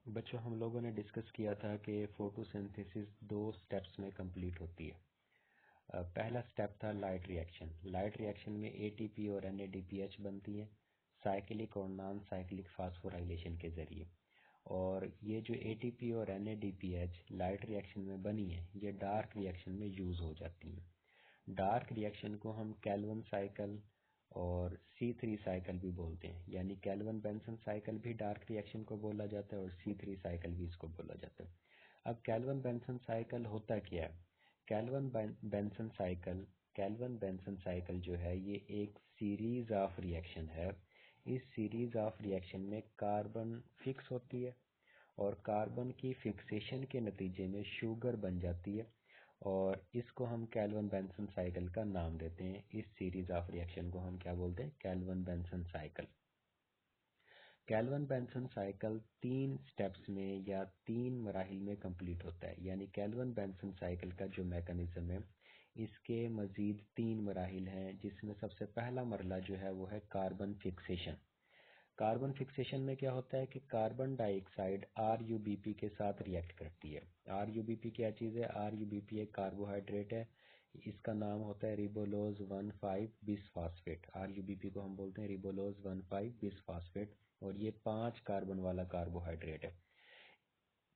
बच्चों, हम लोगों ने डिस्कस किया था कि फोटोसिंथेसिस 2 स्टेप्स में कंप्लीट होती है। पहला स्टेप था लाइट रिएक्शन। लाइट रिएक्शन में एटीपी और एनएडीपीएच बनती है साइक्लिक और नॉन साइक्लिक फास्फोराइलेशन के जरिए। और ये जो एटीपी और एनएडीपीएच लाइट रिएक्शन में बनी है, ये डार्क रिएक्शन में यूज हो जाती हैं। डार्क रिएक्शन को हम कैल्विन साइकिल और C3 साइकिल भी बोलते हैं, यानी कैल्विन बेंसन साइकिल भी डार्क रिएक्शन को बोला जाता है और C3 साइकिल भी इसको बोला जाता है। अब कैल्विन बेंसन साइकिल होता क्या है? कैल्विन बेंसन साइकिल जो है, ये एक सीरीज ऑफ रिएक्शन है। इस सीरीज ऑफ रिएक्शन में कार्बन फिक्स होती है और कार्बन की फिक्सेशन के नतीजे में शुगर बन जाती है और इसको हम कैल्विन बेंसन साइकिल का नाम देते हैं। इस सीरीज ऑफ रिएक्शन को हम क्या बोलते हैं? Calvin Benson cycle. Calvin Benson cycle 3 steps में या 3 मराहिल में कंप्लीट होता है, यानी कैल्विन बेंसन साइकिल का जो मैकेनिज्म है, इसके मजीद 3 मराहिल हैं, जिसमें सबसे पहला मरला जो है वो है कार्बन फिक्सेशन। कार्बन फिक्सेशन में क्या होता है कि कार्बन डाइऑक्साइड RuBp के साथ रिएक्ट करती है। RuBp क्या चीज़ है? RuBp एक कार्बोहाइड्रेट है। इसका नाम होता है रिबोलोज 1,5 बिसफॉस्फेट। RuBp को हम बोलते हैं रिबोलोज 1,5 बिसफॉस्फेट और ये 5 कार्बन वाला कार्बोहाइड्रेट है।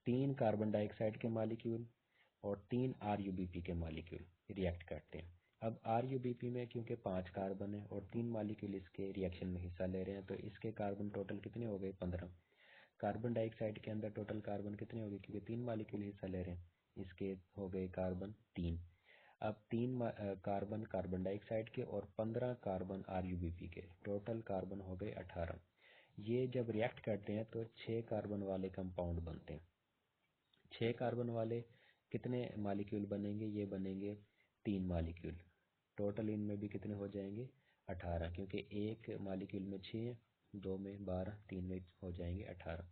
3 कार्बन डाइऑक्साइड के मॉलिक्यूल और 3 RuBp के मॉलिक्यूल रिएक्ट करते हैं। अब RuBp में क्योंकि 5 कार्बन है और 3 मॉलिक्यूल इसके रिएक्शन में हिस्सा ले रहे हैं, तो इसके कार्बन टोटल कितने हो गए? 15। कार्बन डाइऑक्साइड के अंदर टोटल कार्बन कितने हो गए? क्योंकि 3 मॉलिक्यूल हिस्सा ले रहे हैं, इसके हो गए कार्बन 3। अब 3 कार्बन कार्बन डाइऑक्साइड के और 15 कार्बन RuBp के, टोटल कार्बन हो गए 18। ये जब रिएक्ट करते हैं तो 6 कार्बन वाले कंपाउंड बनते हैं। 6 कार्बन वाले कितने मॉलिक्यूल बनेंगे? ये बनेंगे 3 मॉलिक्यूल। टोटल इनमें भी कितने हो जाएंगे? 18, क्योंकि एक मॉलिक्यूल में 6, 2 में 12, 3 में हो जाएंगे 18।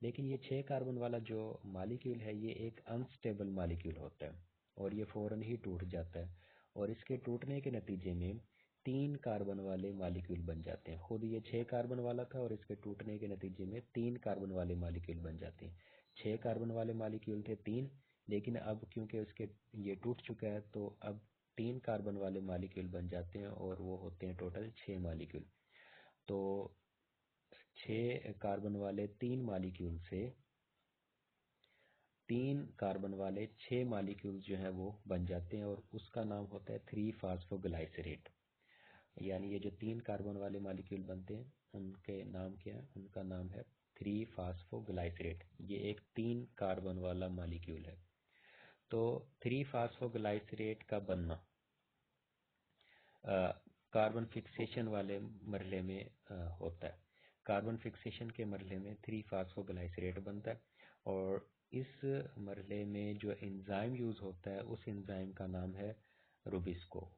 लेकिन ये 6 कार्बन वाला जो मॉलिक्यूल है, ये एक अनस्टेबल मॉलिक्यूल होता है और ये फौरन ही टूट जाता है और इसके टूटने के नतीजे में 3 कार्बन वाले मॉलिक्यूल बन जाते हैं। खुद ये 6 कार्बन वाला था और इसके टूटने के नतीजे में 3 कार्बन वाले मॉलिक्यूल बन जाते हैं। 6 कार्बन वाले मॉलिक्यूल थे 3, लेकिन अब क्योंकि उसके ये टूट चुका है तो अब 3 कार्बन वाले मॉलिक्यूल बन जाते हैं और वो होते हैं टोटल 6 मॉलिक्यूल। तो 6 कार्बन वाले 3 मॉलिक्यूल से 3 कार्बन वाले 6 मॉलिक्यूल जो हैं वो बन जाते हैं और उसका नाम होता है 3-फॉस्फोग्लाइसरेट। यानी ये जो 3 कार्बन वाले मॉलिक्यूल बनते हैं, उनके नाम क्या है? उनका नाम है 3-फॉस्फोग्लाइसरेट। ये एक 3 कार्बन वाला मॉलिक्यूल है। तो 3-फॉस्फोग्लाइसरेट का बनना कार्बन फिक्सेशन वाले मरहले में होता है। कार्बन फिक्सेशन के मरहले में 3-फॉस्फोग्लाइसरेट बनता है और इस मरहले में जो एंजाइम यूज होता है, उस एंजाइम का नाम है रूबिस्को।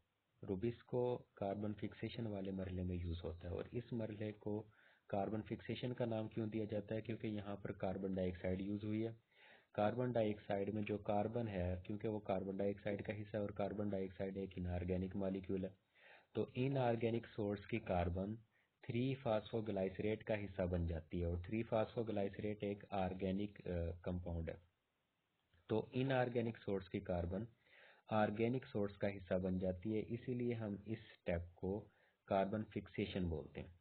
रूबिस्को कार्बन फिक्सेशन वाले मरहले में यूज होता है और इस मरहले को कार्बन फिक्सेशन का नाम क्यों दिया जाता है? क्योंकि यहाँ पर कार्बन डाइऑक्साइड यूज हुई है। कार्बन डाइऑक्साइड में जो कार्बन है, क्योंकि वो कार्बन डाइऑक्साइड का हिस्सा है और कार्बन डाइऑक्साइड एक इनऑर्गेनिक मॉलिक्यूल है, तो इनऑर्गेनिक सोर्स की कार्बन 3-फॉस्फोग्लाइसरेट का हिस्सा बन जाती है और 3-फॉस्फोग्लाइसरेट एक ऑर्गेनिक कंपाउंड है। तो इनऑर्गेनिक सोर्स की कार्बन ऑर्गेनिक सोर्स का हिस्सा बन जाती है, इसीलिए हम इस स्टेप को कार्बन फिक्सेशन बोलते हैं।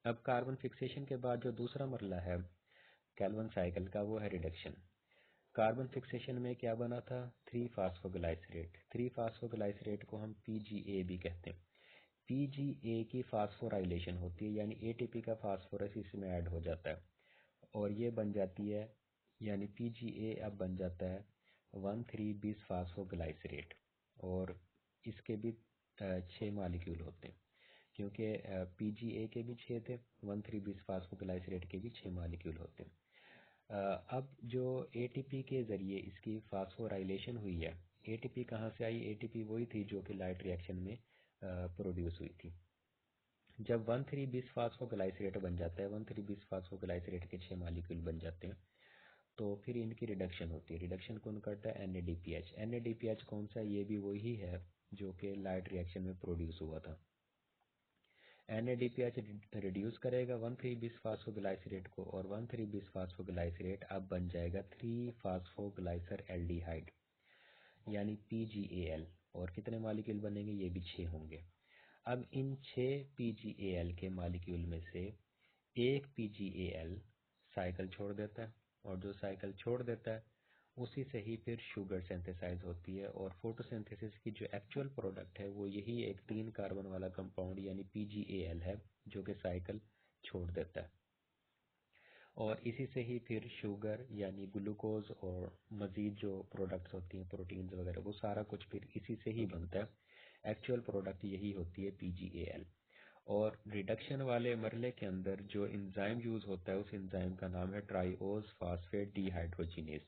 अब कार्बन फिक्सेशन के बाद जो दूसरा मरला है कैल्विन साइकिल का, वो है रिडक्शन। कार्बन फिक्सेशन में क्या बना था? 3-फॉस्फोग्लाइसरेट। 3-फॉस्फोग्लाइसरेट को हम PGA भी कहते हैं। PGA की फास्फोराइलेशन होती है, यानी ATP का फास्फोरस इसमें ऐड हो जाता है और ये बन जाती है, यानी PGA अब बन जाता है 1,3-बिसफॉस्फोग्लाइसरेट और इसके भी 6 मॉलिक्यूल होते हैं, क्योंकि PGA के भी 6 थे, 1,3-बिसफॉस्फोग्लाइसरेट के भी 6 मॉलिक्यूल होते हैं। अब जो ATP के जरिए इसकी फास्फोराइलेशन हुई है, ATP कहाँ से आई? ATP वही थी जो कि लाइट रिएक्शन में प्रोड्यूस हुई थी। जब 1,3-बिसफॉस्फोग्लाइसरेट बन जाता है, 1,3-बिसफॉस्फोग्लाइसरेट के 6 मॉलिक्यूल बन जाते हैं, तो फिर इनकी रिडक्शन होती है। रिडक्शन कौन करता है? NADPH। NADPH कौन सा? ये भी वही है जो कि लाइट रिएक्शन में प्रोड्यूस हुआ था। NADPH रिड्यूस करेगा 1,3-बिसफास्फोग्लाइसरेट को और 1,3-बिसफास्फोग्लाइसरेट अब बन जाएगा 3-फास्फोग्लाइसर एल्डिहाइड यानी PGAL। और कितने मॉलिक्यूल बनेंगे? ये भी 6 होंगे। अब इन 6 PGAL के मॉलिक्यूल में से एक PGAL साइकिल छोड़ देता है और जो साइकिल छोड़ देता है उसी से ही फिर शुगर सिंथेसाइज होती है और फोटोसिंथेसिस की जो एक्चुअल प्रोडक्ट है वो यही एक 3 कार्बन वाला कंपाउंड यानी PGAL है जो कि साइकिल छोड़ देता है और इसी से ही फिर शुगर यानी ग्लूकोज और मजीद जो प्रोडक्ट्स होती हैं प्रोटीन्स वगैरह वो सारा कुछ फिर इसी से ही बनता है। एक्चुअल प्रोडक्ट यही होती है PGAL। और रिडक्शन वाले मरले के अंदर जो एंजाइम यूज होता है उस एंजाइम का नाम है ट्राइओज फास्फेट डिहाइड्रोजिनेज।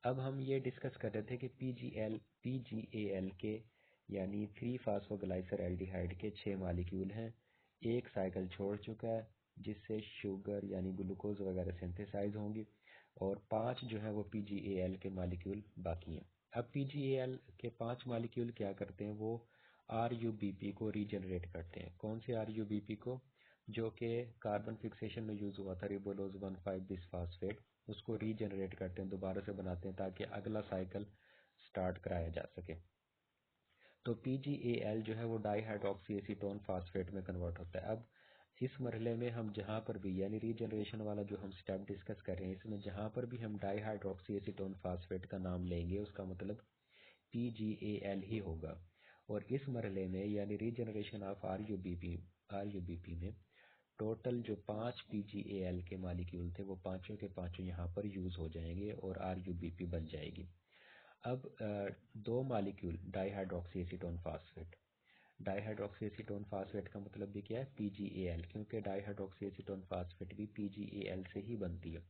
अब हम ये डिस्कस कर रहे थे कि PGAL के यानी 3-फास्फोग्लाइसर एल्डिहाइड के 6 मॉलिक्यूल हैं। एक साइकिल छोड़ चुका है जिससे शुगर यानी ग्लूकोज वगैरह सिंथेसाइज होंगी और 5 जो है वो PGAL के मॉलिक्यूल बाकी हैं। अब PGAL के 5 मॉलिक्यूल क्या करते हैं? वो RUBP को रीजनरेट करते हैं। कौन से RUBP को? जो कि कार्बन फिक्सेशन में यूज हुआ था रिबोलोज 1,5-बिसफास्फेट, उसको रीजनरेट करते हैं, दोबारा से बनाते हैं ताकि अगला साइकिल स्टार्ट कराया जा सके। तो PGAL जो है वो डाईहाइड्रोक्सी एसीटोन फास्फेट में कन्वर्ट होता है। अब इस मरहले में हम जहाँ पर भी यानी रीजनरेशन वाला जो हम स्टेप डिस्कस कर रहे हैं इसमें जहाँ पर भी हम डाईहाइड्रोक्सी एसीटोन फास्फेट का नाम लेंगे उसका मतलब PGAL ही होगा। और इस मरहले में यानी रीजनरेशन ऑफ RUBP में टोटल जो 5 PGAL के मॉलिक्यूल थे वो पांचों के पांचों यहाँ पर यूज हो जाएंगे और RUBP बन जाएगी। अब दो molecule dihydroxy acetone phosphate, dihydroxy acetone phosphate का मतलब भी क्या है? PGAL, क्योंकि डाईहाइड्रोक्सी एसीटोन फास्फेट भी PGAL से ही बनती है।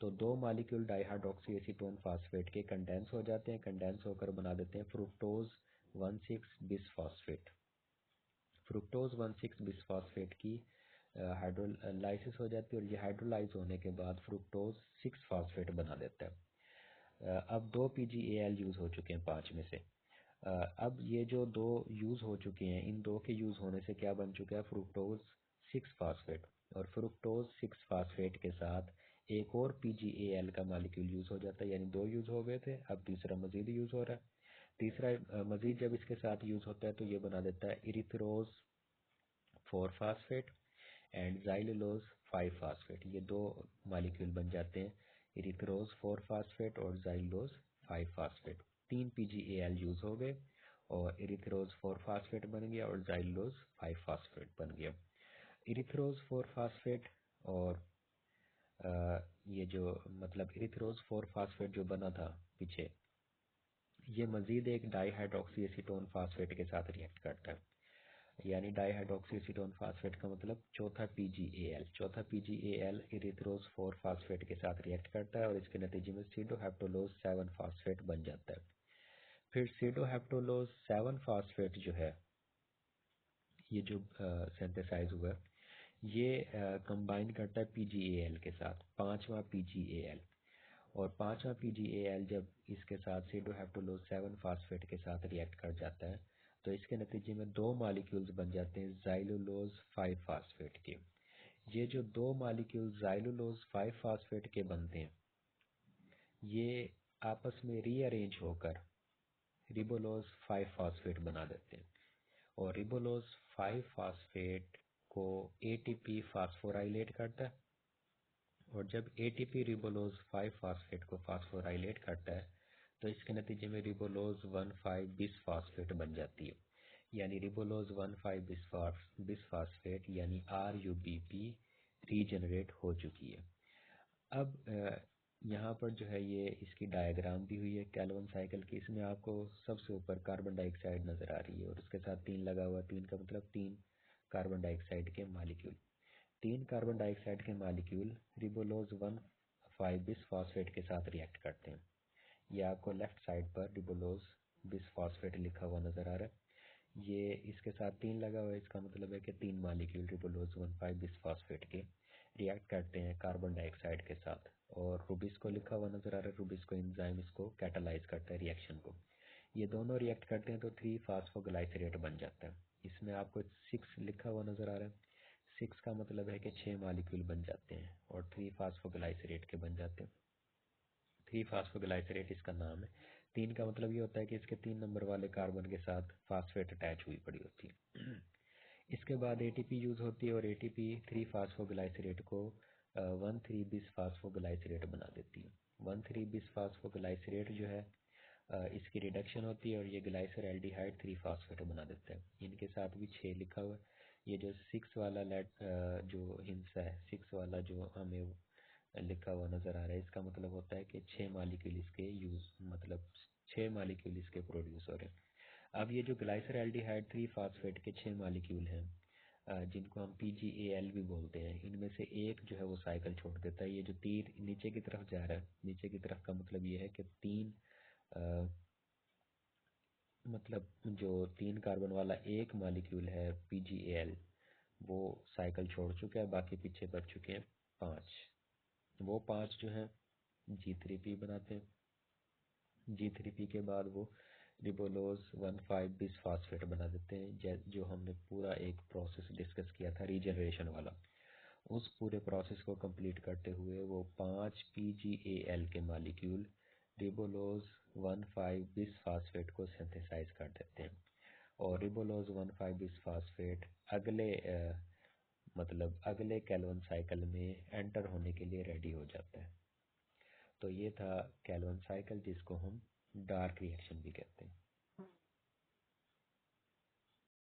तो दो मॉलिक्यूल डाईहाइड्रोक्सी एसीटोन फास्फेट के कंडेंस हो जाते हैं, कंडेंस होकर बना देते हैं फ्रुक्टोज 1,6-बिसफास्फेट। फ्रुक्टोज 1,6-बिसफास्फेट की हाइड्रोलाइसिस हो जाती है और ये हाइड्रोलाइज होने के बाद फ्रुक्टोज 6 फास्फेट बना देता है। अब दो PGAL यूज हो चुके हैं 5 में से। अब ये जो दो यूज हो चुके हैं इन दो के यूज होने से क्या बन चुका है? Fructose 6 phosphate. और फ्रुक्टोज 6 फास्फेट के साथ एक और PGAL का मॉलिक्यूल यूज हो जाता है, यानी दो यूज हो गए थे, अब तीसरा मजीद यूज हो रहा है। तीसरा मजीद जब इसके साथ यूज होता है तो ये बना देता है इरिथ्रोज 4 फास्फेट एंड जाइलुलोज 5 फास्फेट। ये दो मॉलिक्यूल बन जाते हैं इरिथ्रोज 4 फास्फेट और जाइलुलोज 5 फास्फेट। 3 PGAL यूज हो गए और इरिथ्रोज 4 फास्फेट बन गया और जाइलुलोज 5 फास्फेट बन गया। इरिथ्रोज 4 फास्फेट और ये जो मतलब इरिथ्रोज 4 फास्फेट जो बना था पीछे, ये मजीद एक डाईहाइड्रोक्सी एसीटोन फास्फेट के साथ रिएक्ट करता है, यानी डाईहाइड्रोक्सी एसीटोन फास्फेट का मतलब चौथा PGAL। चौथा PGAL इरिथ्रोज 4 फास्फेट के साथ रिएक्ट करता है और इसके नतीजे में सीडोहेप्टोलोज 7 फास्फेट बन जाता है। फिर सीडोहेप्टोलोज 7 फास्फेट जो है ये जो सिंथेसाइज हुआ ये कंबाइन करता है PGAL के साथ, पांचवा PGAL। और पांचवा PGAL जब इसके साथ सीडोहेप्टोलोज 7 फास्फेट के साथ रिएक्ट कर जाता है तो इसके नतीजे में दो मॉलिक्यूल्स बन जाते हैं जाइलुलोज 5 फास्फेट के। ये जो दो मॉलिक्यूल जाइलुलोज 5 फास्फेट के बनते हैं ये आपस में रीअरेंज होकर रिबोलोज 5 फास्फेट बना देते हैं और रिबोलोज 5 फास्फेट को ATP फास्फोराइलेट करता है और जब ATP रिबोलोज 5 फास्फेट को फास्फोराइलेट करता है तो इसके नतीजे में रिबोलोज 1,5-बिसफास्फेट बन जाती है, यानी रिबोलोज 1,5-बिसफास्फेट यानी RUBP रीजनरेट हो चुकी है। अब यहाँ पर जो है ये इसकी डायग्राम दी हुई है कैल्विन साइकिल की। इसमें आपको सबसे ऊपर कार्बन डाइऑक्साइड नजर आ रही है और उसके साथ 3 लगा हुआ, 3 का मतलब 3 कार्बन डाइऑक्साइड के मॉलिक्यूल। 3 कार्बन डाइऑक्साइड के मॉलिक्यूल रिबोलोज 1,5-बिसफास्फेट के साथ रिएक्ट करते हैं। ये आपको लेफ्ट साइड पर रिबोलोज बिसफास्फेट लिखा हुआ नजर आ रहा है। ये इसके साथ 3 लगा हुआ है, इसका मतलब है कि 3 मॉलिक्यूल रिबोलोज 1,5-बिसफास्फेट के रिएक्ट करते हैं कार्बन डाइऑक्साइड के साथ। और रूबिस्को लिखा हुआ नजर आ रहा है, रूबिस्को एंजाइम इसको कैटालाइज करता है रिएक्शन को। ये दोनों रिएक्ट करते हैं तो 3 फास्फोग्लाइसरेट बन जाता है। इसमें आपको 6 लिखा हुआ नजर आ रहा है। 6 का मतलब है कि 6 मॉलिक्यूल बन जाते हैं और 3 फास्फोग्लाइसरेट के बन जाते हैं। 3 फास्फोग्लाइसरेट इसका नाम है। 3 का मतलब ये होता है कि इसके 3 नंबर वाले कार्बन के साथ फास्फेट अटैच हुई पड़ी होती है। इसके बाद एटीपी यूज होती है और एटीपी 3 फास्फोग्लाइसरेट को 1,3-बिस फास्फोग्लाइसरेट बना देती है। 1,3-बिस फास्फोग्लाइसरेट जो है इसकी रिडक्शन होती है और ये ग्लाइसर एल्डिहाइड 3 फास्फेट बना देता है। इनके साथ भी 6 लिखा हुआ है। ये जो 6 वाला जो हिस्सा है, 6 वाला जो हमें लिखा हुआ नजर आ रहा है, इसका मतलब होता है कि 6 मॉलिक्यूल इसके यूज मतलब 6 मॉलिक्यूल इसके प्रोड्यूस हो रहे हैं। अब ये जो ग्लाइसर एल्डिहाइड 3 फास्फेट के 6 मॉलिक्यूल हैं, जिनको हम PgAl भी बोलते हैं, इनमें से एक जो है वो साइकिल छोड़ देता है। ये जो तीर नीचे की तरफ जा रहा है, नीचे की तरफ का मतलब ये है कि मतलब जो 3 कार्बन वाला एक मॉलिक्यूल है PgAl, वो साइकिल छोड़ चुका है, बाकी पीछे बच चुके हैं 5। वो 5 जो हैं G3P बनाते हैं। G3P के बाद वो रिबोलोज 1,5-बिस फास्फेट बना देते हैं, जो हमने पूरा एक प्रोसेस डिस्कस किया था रीजनरेशन वाला। उस पूरे प्रोसेस को कंप्लीट करते हुए वो 5 PgAl के मॉलिक्यूल रिबोलोज 1,5-बिस फास्फेट को सिंथेसाइज कर देते हैं और रिबोलोज 1,5-बिस फास्फेट मतलब अगले कैल्विन साइकिल में एंटर होने के लिए रेडी हो जाता है। तो ये था कैल्विन साइकिल, जिसको हम डार्क रिएक्शन भी कहते हैं।